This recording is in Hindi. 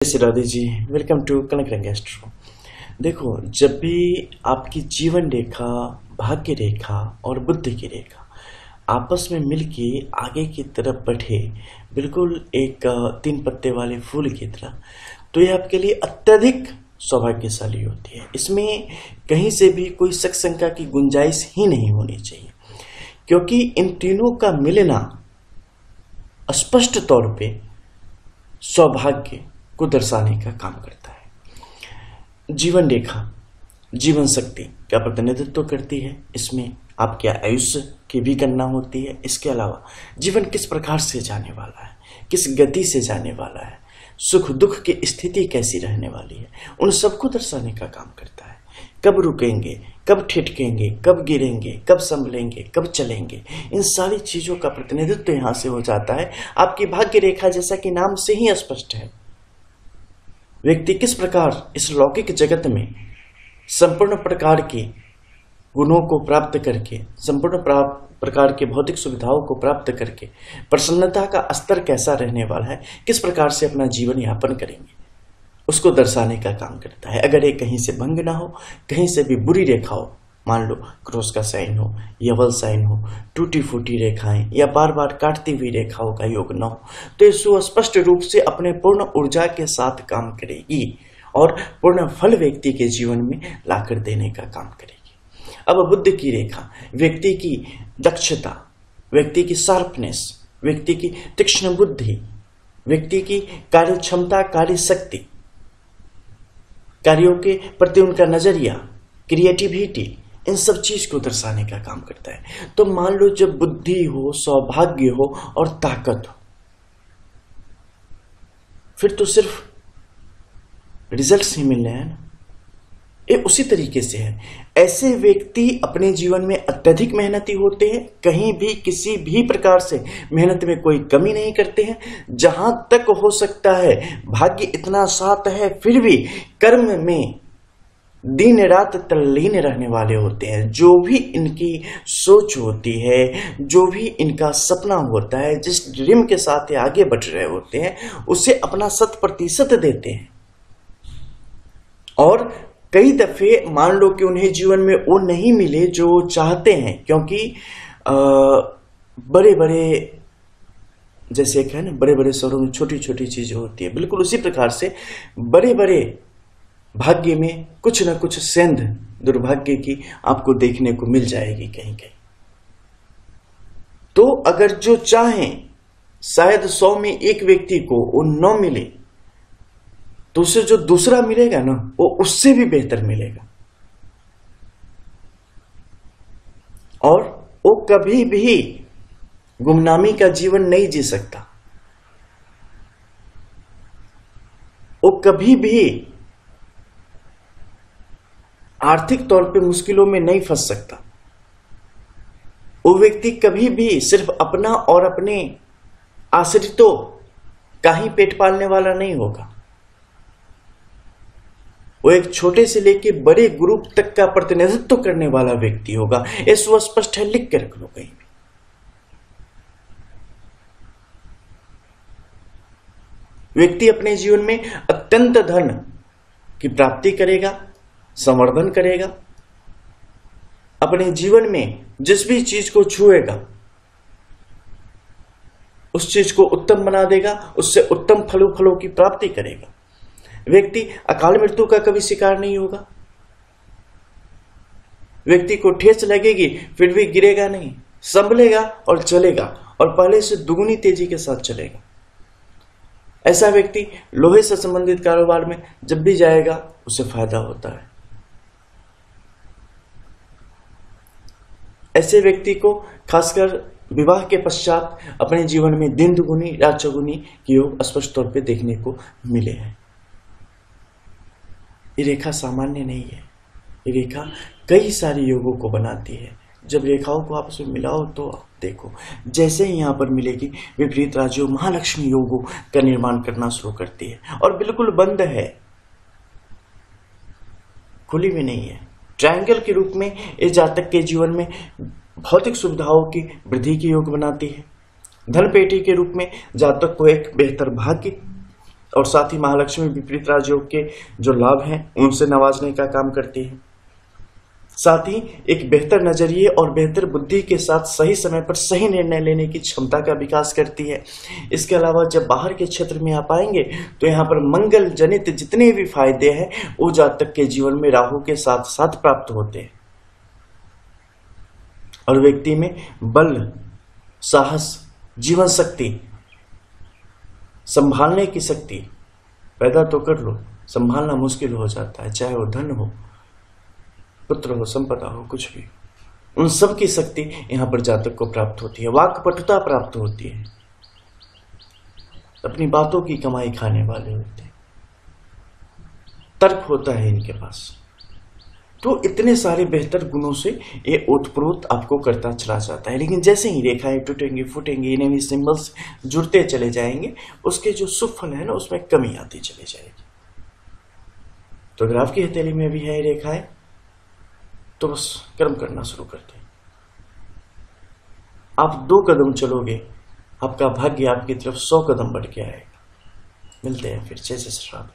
जय राधे जी। वेलकम टू कनक रंग एस्ट्रो। देखो, जब भी आपकी जीवन रेखा, भाग्य रेखा और बुद्धि की रेखा आपस में मिलके आगे की तरफ बढ़े, बिल्कुल एक तीन पत्ते वाले फूल की तरह, तो ये आपके लिए अत्यधिक सौभाग्यशाली होती है। इसमें कहीं से भी कोई शक शंका की गुंजाइश ही नहीं होनी चाहिए, क्योंकि इन तीनों का मिलना स्पष्ट तौर पे सौभाग्य को दर्शाने का काम करता है। जीवन रेखा जीवन शक्ति का प्रतिनिधित्व करती है। इसमें आपके आयुष्य की भी गणना होती है। इसके अलावा जीवन किस प्रकार से जाने वाला है, किस गति से जाने वाला है, सुख दुख की स्थिति कैसी रहने वाली है, उन सबको दर्शाने का काम करता है। कब रुकेंगे, कब ठिठकेंगे, कब गिरेंगे, कब संभलेंगे, कब चलेंगे, इन सारी चीजों का प्रतिनिधित्व यहां से हो जाता है। आपकी भाग्य रेखा, जैसा कि नाम से ही स्पष्ट है, व्यक्ति किस प्रकार इस लौकिक जगत में संपूर्ण प्रकार के गुणों को प्राप्त करके, संपूर्ण प्रकार के भौतिक सुविधाओं को प्राप्त करके प्रसन्नता का स्तर कैसा रहने वाला है, किस प्रकार से अपना जीवन यापन करेंगे, उसको दर्शाने का काम करता है। अगर ये कहीं से भंग ना हो, कहीं से भी बुरी रेखा हो, मान लो क्रॉस का साइन हो, यवल साइन हो, टूटी फूटी रेखाएं या बार बार काटती हुई रेखाओं का योग न हो, तो ये सुस्पष्ट रूप से अपने पूर्ण ऊर्जा के साथ काम करेगी और पूर्ण फल व्यक्ति के जीवन में लाकर देने का काम करेगी। अब बुद्धि की रेखा व्यक्ति की दक्षता, व्यक्ति की शार्पनेस, व्यक्ति की तीक्ष्ण बुद्धि, व्यक्ति की कार्य क्षमता, कार्य शक्ति, कार्यों के प्रति उनका नजरिया, क्रिएटिविटी, इन सब चीज को दर्शाने का काम करता है। तो मान लो जब बुद्धि हो, सौभाग्य हो और ताकत हो, फिर तो सिर्फ रिजल्ट्स ही मिल रहे हैं ना। ये उसी तरीके से है। ऐसे व्यक्ति अपने जीवन में अत्यधिक मेहनती होते हैं, कहीं भी किसी भी प्रकार से मेहनत में कोई कमी नहीं करते हैं। जहां तक हो सकता है भाग्य इतना साथ है, फिर भी कर्म में दिन रात तल्लीन रहने वाले होते हैं। जो भी इनकी सोच होती है, जो भी इनका सपना होता है, जिस ड्रीम के साथ ये आगे बढ़ रहे होते हैं, उसे अपना 100% देते हैं। और कई दफे मान लो कि उन्हें जीवन में वो नहीं मिले जो चाहते हैं, क्योंकि बड़े बड़े, जैसे एक है ना, बड़े बड़े शहरों में छोटी छोटी चीजें होती है, बिल्कुल उसी प्रकार से बड़े बड़े भाग्य में कुछ न कुछ सेंध दुर्भाग्य की आपको देखने को मिल जाएगी कहीं कहीं। तो अगर जो चाहें, शायद 100 में एक व्यक्ति को वो न मिले, तो उसे जो दूसरा मिलेगा ना, वो उससे भी बेहतर मिलेगा। और वो कभी भी गुमनामी का जीवन नहीं जी सकता, वो कभी भी आर्थिक तौर पे मुश्किलों में नहीं फंस सकता। वो व्यक्ति कभी भी सिर्फ अपना और अपने आश्रितों का ही पेट पालने वाला नहीं होगा। वो एक छोटे से लेके बड़े ग्रुप तक का प्रतिनिधित्व करने वाला व्यक्ति होगा। ये सुस्पष्ट है, लिख के रख लो कहीं भी। व्यक्ति अपने जीवन में अत्यंत धन की प्राप्ति करेगा, संवर्धन करेगा। अपने जीवन में जिस भी चीज को छुएगा, उस चीज को उत्तम बना देगा, उससे उत्तम फलों की प्राप्ति करेगा। व्यक्ति अकाल मृत्यु का कभी शिकार नहीं होगा। व्यक्ति को ठेस लगेगी फिर भी गिरेगा नहीं, संभलेगा और चलेगा, और पहले से दुगुनी तेजी के साथ चलेगा। ऐसा व्यक्ति लोहे से संबंधित कारोबार में जब भी जाएगा उसे फायदा होता है। ऐसे व्यक्ति को खासकर विवाह के पश्चात अपने जीवन में दिन दुगुनी रात चौगुनी की योग स्पष्ट तौर पे देखने को मिले हैं। ये रेखा सामान्य नहीं है, ये रेखा कई सारी योगों को बनाती है। जब रेखाओं को आपस में मिलाओ तो आप देखो, जैसे ही यहाँ पर मिलेगी, विपरीत राजयोग महालक्ष्मी योगों का निर्माण करना शुरू करती है। और बिल्कुल बंद है, खुली भी नहीं है। ट्रायंगल के रूप में इस जातक के जीवन में भौतिक सुविधाओं की वृद्धि की योग बनाती है। धन पेटी के रूप में जातक को एक बेहतर भाग्य और साथ ही महालक्ष्मी विपरीत राजयोग के जो लाभ हैं उनसे नवाजने का काम करती है। साथ ही एक बेहतर नजरिए और बेहतर बुद्धि के साथ सही समय पर सही निर्णय लेने की क्षमता का विकास करती है। इसके अलावा जब बाहर के क्षेत्र में आप आएंगे तो यहाँ पर मंगल जनित जितने भी फायदे हैं वो जातक के जीवन में राहु के साथ साथ प्राप्त होते हैं और व्यक्ति में बल, साहस, जीवन शक्ति, संभालने की शक्ति पैदा तो कर लो, संभालना मुश्किल हो जाता है, चाहे वो धन हो, पुत्र हो, संपदा हो, कुछ भी। उन सब की शक्ति यहां पर जातक को प्राप्त होती है। वाक्पटुता प्राप्त होती है, अपनी बातों की कमाई खाने वाले होते हैं, तर्क होता है इनके पास। तो इतने सारे बेहतर गुणों से ये ओतप्रोत आपको करता चला जाता है। लेकिन जैसे ही रेखाएं टूटेंगी, फूटेंगी, इन्हें सिंबल्स जुड़ते चले जाएंगे, उसके जो शुभ फल है ना उसमें कमी आती चली जाएगी। तो अगर आपकी हथेली में भी है रेखाएं तो बस कर्म करना शुरू कर दें। आप 2 कदम चलोगे, आपका भाग्य आपकी तरफ 100 कदम बढ़ के आएगा। मिलते हैं फिर। जय श्री राम।